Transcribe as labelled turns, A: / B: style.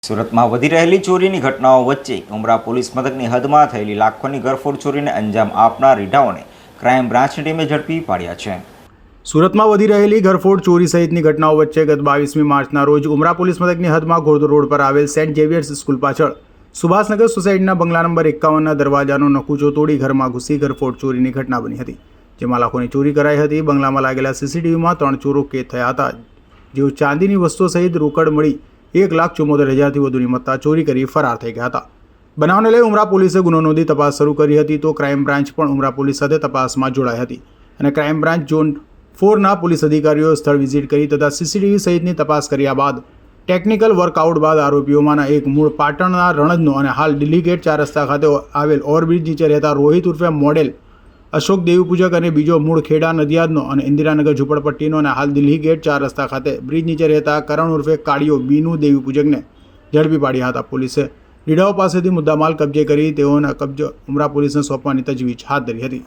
A: સુરતમાં વધી રહેલી ચોરીની ઘટનાઓ વચ્ચે ઉમરા પોલીસ મથકની હદમાં થયેલી લાખોની ગરફોડ ચોરીને અંજામ આપનાર રીઢાઓને ક્રાઇમ બ્રાન્ચની ટીમે ઝડપી પાડ્યા છે।
B: સુરતમાં વધી રહેલી ગરફોડ ચોરી સહિતની ઘટનાઓ વચ્ચે ગત 22મી માર્ચના રોજ ઉમરા પોલીસ મથકની હદમાં ઘોડદોડ રોડ પર આવેલ સેન્ટ ઝેવિયર્સ સ્કૂલ પાછળ સુભાષનગર સોસાયટીના બંગલા નંબર 51ના દરવાજાનો નકુચો તોડી ઘરમાં ઘૂસી ગરફોડ ચોરીની ઘટના બની હતી, જેમાં લાખોની ચોરી કરાઈ હતી। બંગલામાં લાગેલા સીસીટીવીમાં 3 ચોરો કેદ થયા હતા, જેઓ ચાંદીની વસ્તુઓ સહિત રોકડ મળી 1,74,000થી વધુની મત્તા ચોરી કરી ફરાર થઈ ગયા હતા। બનાવને લઈ ઉમરા પોલીસે ગુનો નોંધી તપાસ શરૂ કરી હતી, તો ક્રાઇમ બ્રાન્ચ પણ ઉમરા પોલીસ સાથે તપાસમાં જોડાઈ હતી અને ક્રાઇમ બ્રાન્ચ ઝોન 4ના પોલીસ અધિકારીઓ સ્થળ વિઝિટ કરી તથા સીસીટીવી સહિતની તપાસ કર્યા બાદ ટેકનિકલ વર્કઆઉટ બાદ આરોપીઓમાંના એક મૂળ પાટણના રણજનો અને હાલ દિલ્હી ગેટ 4 રસ્તા ખાતે આવેલ ઓવરબ્રિજ નીચે રહેતા રોહિત ઉર્ફે મોડેલ અશોક દેવીપૂજક અને બીજો મૂળ ખેડા નદિયાદનો અને ઇન્દિરાનગર ઝુંપડપટ્ટીનો અને હાલ દિલ્હી ગેટ 4 રસ્તા ખાતે બ્રિજ નીચે રહેતા કરણ ઉર્ફે કાળિયો બીનુ દેવીપૂજકને ઝડપી પાડ્યા હતા। પોલીસે રીઢાઓ પાસેથી મુદ્દામાલ કબજે કરી તેઓના કબજો ઉમરા પોલીસને સોંપવાની તજવીજ હાથ ધરી હતી।